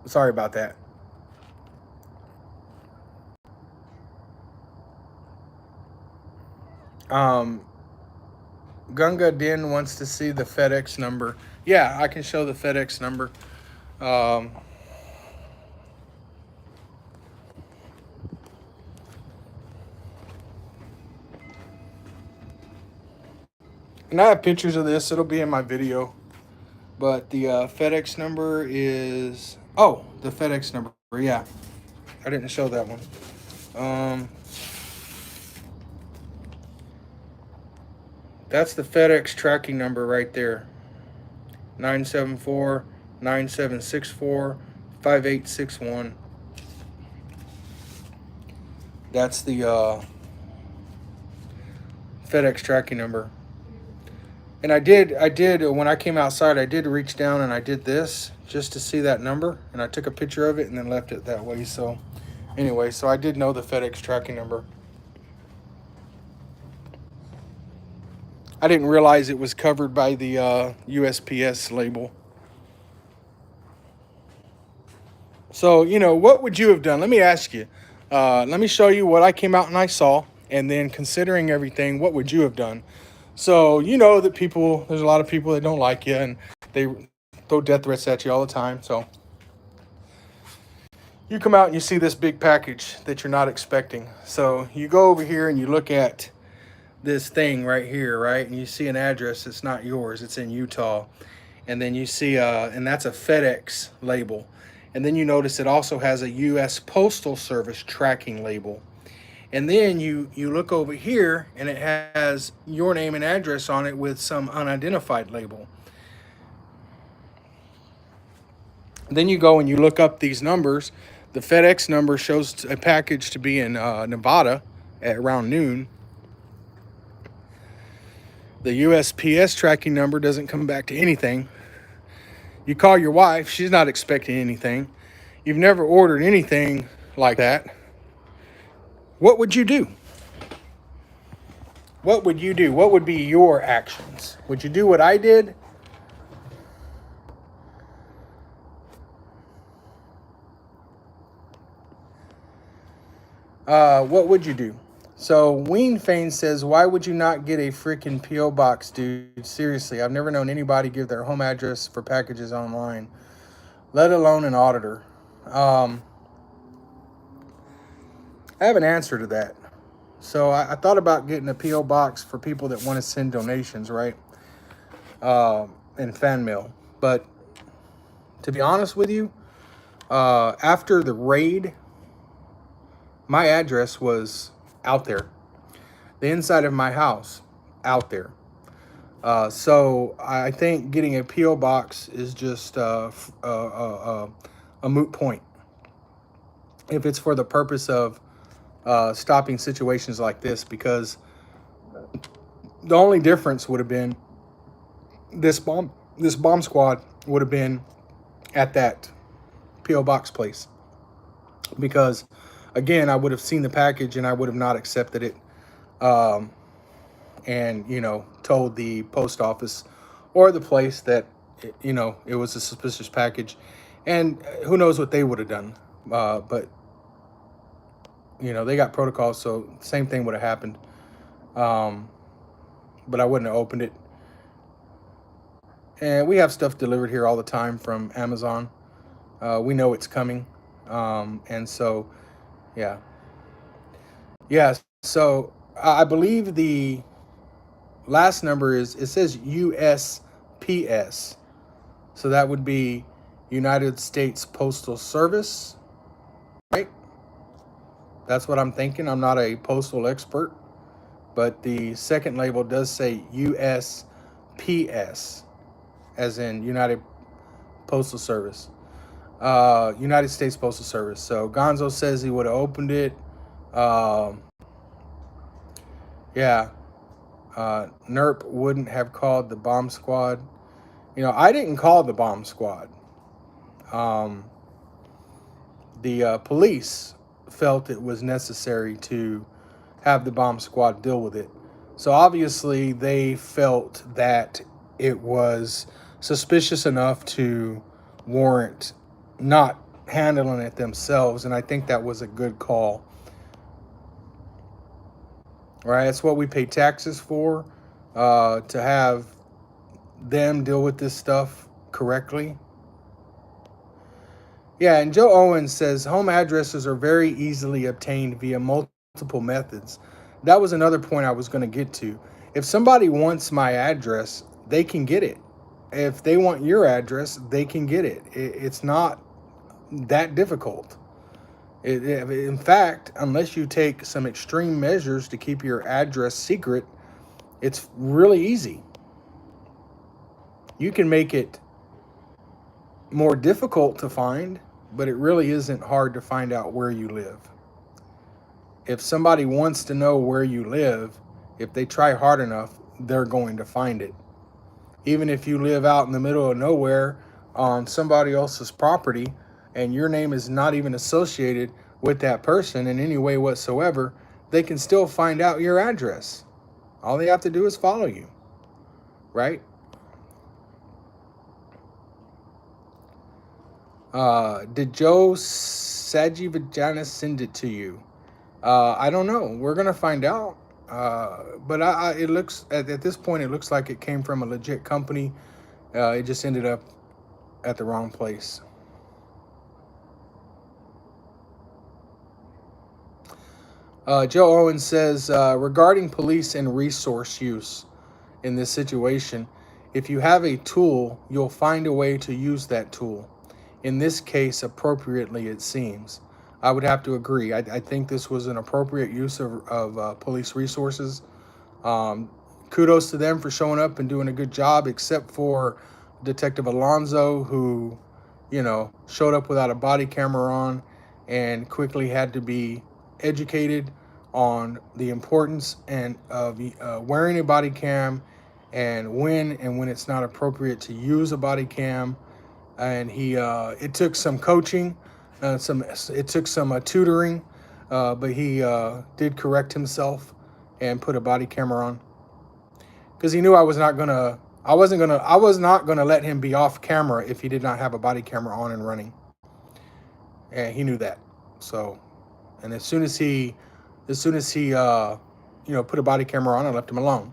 sorry about that. Gunga Din wants to see the FedEx number. Yeah, I can show the FedEx number. And I have pictures of this. It'll be in my video. But the FedEx number is... Oh, the FedEx number. Yeah. I didn't show that one. That's the FedEx tracking number right there. 974-9764-5861. That's the FedEx tracking number. And I did when I came outside, I did reach down and I did this just to see that number, and I took a picture of it and then left it that way. So anyway, so I did know the FedEx tracking number. I didn't realize it was covered by the USPS label. So, you know, what would you have done? Let me ask you. Let me show you what I came out and I saw, and then considering everything, what would you have done? So, you know that there's a lot of people that don't like you, and they throw death threats at you all the time. So you come out and you see this big package that you're not expecting. So you go over here and you look at this thing right here, right? And you see an address that's not yours. It's in Utah. And then you see, and that's a FedEx label. And then you notice it also has a U.S. Postal Service tracking label. And then you look over here and it has your name and address on it with some unidentified label. Then you go and you look up these numbers. The FedEx number shows a package to be in Nevada at around noon. The USPS tracking number doesn't come back to anything. You call your wife, she's not expecting anything. You've never ordered anything like that. What would you do? What would you do? What would be your actions? Would you do what I did? What would you do? So Ween Fane says, why would you not get a freaking P.O. box, dude? Seriously, I've never known anybody give their home address for packages online, let alone an auditor. I have an answer to that. So I thought about getting a P.O. box for people that want to send donations, right? And fan mail. But to be honest with you, after the raid, my address was out there. The inside of my house, out there. So I think getting a P.O. box is just a moot point. If it's for the purpose of stopping situations like this, because the only difference would have been this bomb squad would have been at that P.O. box place, because again, I would have seen the package and I would have not accepted it, and you know, told the post office or the place that you know it was a suspicious package, and who knows what they would have done, but you know, they got protocols, so same thing would have happened. But I wouldn't have opened it. And we have stuff delivered here all the time from Amazon. We know it's coming. And so, yeah. Yeah, so I believe the last number is, it says USPS. So that would be United States Postal Service, right? That's what I'm thinking. I'm not a postal expert, but the second label does say USPS, as in United Postal Service, United States Postal Service. So Gonzo says he would have opened it. Yeah, NERP wouldn't have called the bomb squad. You know, I didn't call the bomb squad. The police felt it was necessary to have the bomb squad deal with it. So obviously they felt that it was suspicious enough to warrant not handling it themselves, and I think that was a good call. Right, that's what we pay taxes for, to have them deal with this stuff correctly. Yeah, and Joe Owens says home addresses are very easily obtained via multiple methods. That was another point I was going to get to. If somebody wants my address, they can get it. If they want your address, they can get it. It's not that difficult. In fact, unless you take some extreme measures to keep your address secret, it's really easy. You can make it more difficult to find, but it really isn't hard to find out where you live. If somebody wants to know where you live, if they try hard enough, they're going to find it. Even if you live out in the middle of nowhere on somebody else's property and your name is not even associated with that person in any way whatsoever, they can still find out your address. All they have to do is follow you, right? Did Joe Sagivagiannis send it to you? I don't know. We're gonna find out. But it looks at this point, it looks like it came from a legit company. It just ended up at the wrong place. Joe Owens says, regarding police and resource use in this situation, if you have a tool, you'll find a way to use that tool. In this case, appropriately, it seems. I would have to agree. I think this was an appropriate use of police resources. Kudos to them for showing up and doing a good job, except for Detective Alonzo, who, you know, showed up without a body camera on and quickly had to be educated on the importance and of wearing a body cam and when it's not appropriate to use a body cam. And it took some coaching. It took some tutoring, but he did correct himself and put a body camera on, because he knew I was not gonna let him be off camera if he did not have a body camera on and running, and he knew that. So, and as soon as he put a body camera on, I left him alone.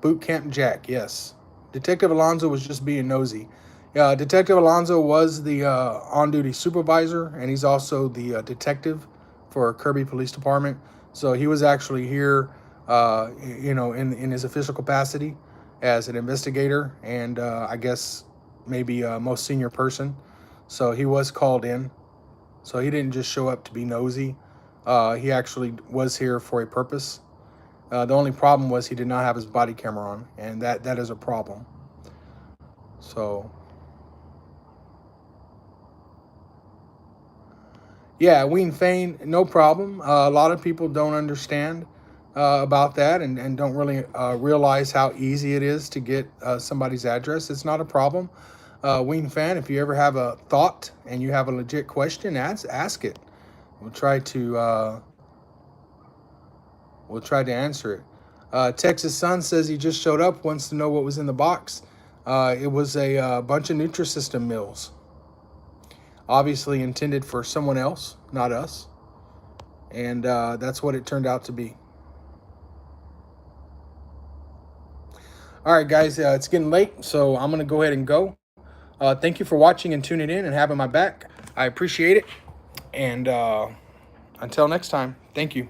Boot Camp Jack, yes. Detective Alonzo was just being nosy. Detective Alonzo was the on-duty supervisor, and he's also the detective for Kirby Police Department. So he was actually here, in his official capacity as an investigator, and I guess maybe most senior person. So he was called in. So he didn't just show up to be nosy. He actually was here for a purpose. The only problem was he did not have his body camera on, and that is a problem. So... yeah, Ween Fane, no problem. A lot of people don't understand about that and don't really realize how easy it is to get somebody's address. It's not a problem. Ween Fan, if you ever have a thought and you have a legit question, ask it. We'll try to answer it. Texas Sun says he just showed up, wants to know what was in the box. It was a bunch of Nutrisystem meals. Obviously intended for someone else, not us. And that's what it turned out to be. All right, guys, it's getting late, so I'm going to go ahead and go. Thank you for watching and tuning in and having my back. I appreciate it. And until next time, thank you.